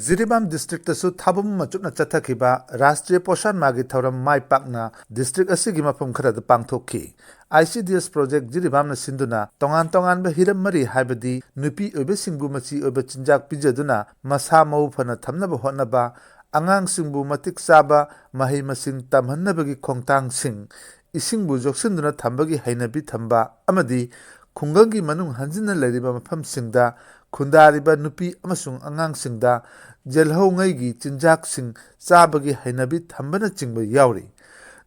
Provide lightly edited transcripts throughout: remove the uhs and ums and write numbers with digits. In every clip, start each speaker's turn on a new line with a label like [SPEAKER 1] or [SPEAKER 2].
[SPEAKER 1] Jiribam district tasu thabum machupna chathakiba Rashtriya Poshan Magi Thauram Mai Pakna district asigi mafum khara da pangthokki. ICDS project Jiribam na sinduna tongan ba hiram mari haibadi nupi oibe singbu machi oibe chinjak pijaduna masa mau phana thamnaba hotnaba angang singbu matik saba mahi masing tamhannabagi khongtang sing isingbu joksinduna thambagi hainabi thamba amadi khungangi manung hanjinna leiriba mafam singda khundariba nupi amasung angang singda jelhau ngaigi chinjak sing sabagi hainabi thambana chingba yauri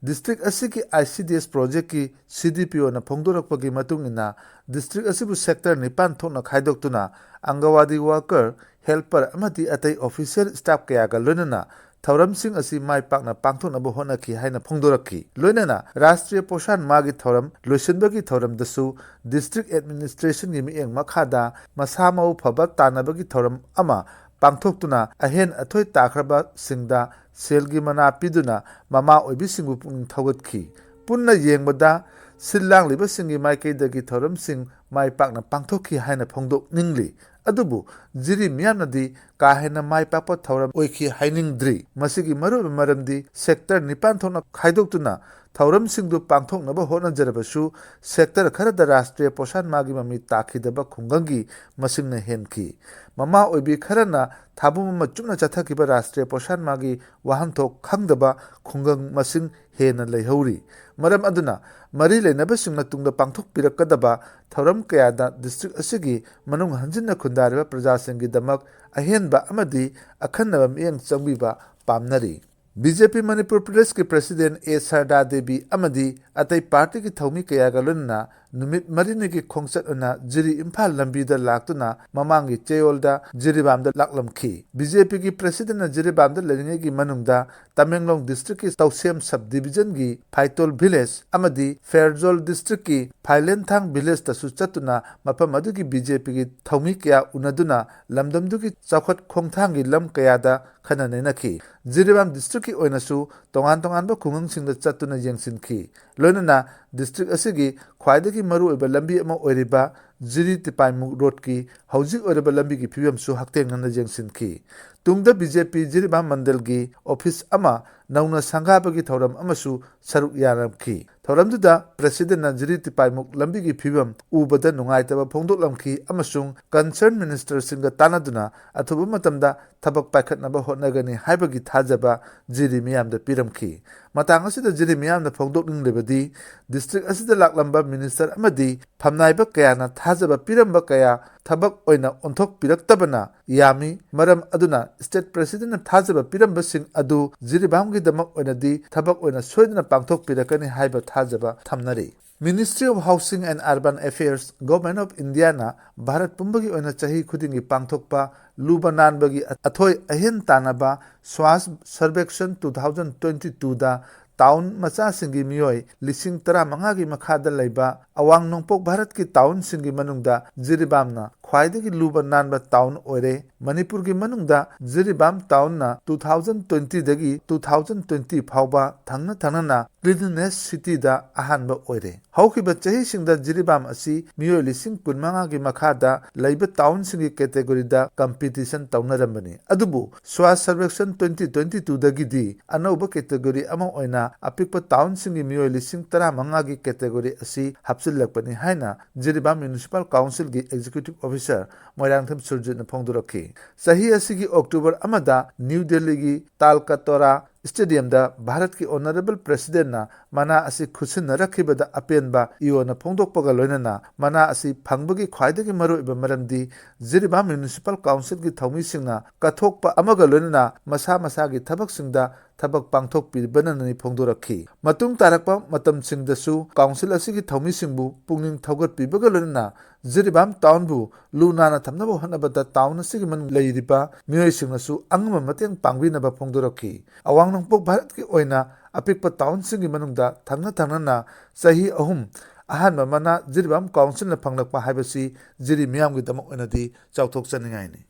[SPEAKER 1] district asiki ICDS project ki CDPO na phongdorakpagi matungina district asibu sector nipan thokna khaidoktuna angawadi worker helper amati atai official staff kaya ga loinana thauram sing asi mai pakna pangthokna bo hona ki haina phongdorakki loinana Rashtriya Poshan Magi Thauram loisenbagi thauram dasu district administration gi mieng makhada masamau phaba tanabagi thauram ama pangthoktuna ahen athoi takraba singda selgi mana piduna mama oibi singbu pung thogatki punna yengbada sillang liba singi mai kaidagi thoram sing mai pakna pangthokki haina phongdok ningli adubu jiri miyamnadi ka hena mai pakpa thoram oiki hainingdri masigi maru maramdi sector nipan thona khaidoktuna thauram singdu pangthoknaba hotnajarabashu sector kharada Rashtriya Poshan Magi mami takhidaba khungangi masingna henki mama oibi kharana thabum machumna chathakiba Rashtriya Poshan Magi wahanthok khangdaba khungang masing hena leihauri maram aduna mari leinaba singna tungda pangthok pirakadaba thauram kayada district asigi manung hanjinna khundariba praja singi damak ahenba amadi akhannaba mieng changbiba pamnari BJP Manipur Pradesh के president A Sarda Devi अमदी अतई party की थौमी कया गलुन्ना नुमित मरिने की खोंगसत उना जिरी इम्फाल लंबीदा लाक्तुना ममांगी चेयोलदा जिरीबामदा लाकलमखी बीजेपी की प्रेसिडेंट जिरीबामदा लेरिंगे की मनुंगदा तमेंगलोंग डिस्ट्रिक्ट की तौसेम सब डिवीजन की फाइतोल विलेज अमदी फेरजोल डिस्ट्रिक्ट की फाइलेंथांग विलेज तसु चतुना मफम अदुगी बीजेपी की थौमी कया उनदुना लमदमदु की चौखट खोंगथांगी लम कयादा खना नेनखी जिरीबाम डिस्ट्रिक्ट की ओइनसु तोंगान तोंगान ब खुंगंग चतुना येंसिनखी लोइनना डिस्ट्रिक्ट असिगी ख्वाइदगी मरु ओइबा लंबी अमा ओइरिबा जिरी तिपाइमु रोड की हौजिक ओइरिबा लंबी की फिबमसु हक्तेंगना येंसिनखी तुंगदा बीजेपी जिरीबाम मंडल की ऑफिस अमा नौना संगाबगी थौरम अमसु सरुक यारमखी थौरमदुदा प्रेसिडेंट ना जिरी तिपाइमुक लंबी की फिबम उबदा नुंगाइतबा फोंदोकलमखी अमसुंग कंसर्न मिनिस्टर सिंगा तानादुना अथुबु मतमदा थबक पाइखतनबा होटनगनी हाइबगी थाजबा जिरी मियामदा पिरमखी मतांग असिदा जिरी मियामदा फोंदोकनिंगलेबदी डिस्ट्रिक्ट असिदा लाकलंबा मिनिस्टर अमदी फमनाइबा कयाना थाजबा पिरमबा कया थबक ओइना ओंथोक पिरक्तबना यामी मरम अदुना स्टेट प्रेसिडेंट ना थाजबा पिरमबा सिंग अदु जिरीबाम की दमक ओइनादी थबक ओइना सोइदना पांगथोक पिरकनी हाइबा थाजबा थमनरी Ministry of Housing and Urban Affairs Government of India na Bharat pumbagi oina chahi khudingi pangthokpa luba nanbagi athoi ahin tanaba swas survection 2022 da town macha singi miyoi lising tara manga gi makhada leiba awang nongpok Bharat ki town singi manungda Jiribam na khwaidagi luba nanba town oire Manipur gi manungda Jiribam town na 2020 dagi 2020 phawba thangna na cleanliness city da ahanba oire haukiba chahi singda Jiribam asi miyoi lising kunmanga gi makhada leiba town singi category da competition taunarambani adubu swas survection 2022 dagi di anauba category ama oina apikpa town singi miyoi lising tara manga gi category asi hapsilakpani haina Jiribam Municipal Council gi executive officer Ngathem Bishwajit na phongdorakhi sahi asigi October amada New Delhi gi Talkatora stadium दा भारत की honourable president ना मना असि खुसिन रखिबदा अपेनबा इओ ना फोंदोकपगा लोइनना मना असि फंगबगी ख्वाइदगी मरुइबा मरमदी Jiribam municipal council की थौमी सिंगना कथोकपा अमगा लोइनना मसा मसा की थबक सिंगदा थबक पांगथोक पिबनननि फोंदोरखी मतुंग तारकपा मतम सिंगदसु काउंसिल असि थौमी सिंगबु पुंगनिंग थौगत पिबगा लोइनना जिरीबाम टाउन बु लुनाना थमनबो हनबदा टाउन असि मन लेरिबा मियोय सिंगसु अंगम मतेंग पांगबिनबा फोंदोरखी अवांग नंगपोक भारत की ओइना अपिकपा टाउन सिंगी मनुंगदा थंगना सही अहुम अहान मना जिरीबाम काउंसिल न फंगलकपा हाइबसी जिरी मियाम की दमक ओइनादी चाउथोक चनिंगाइनी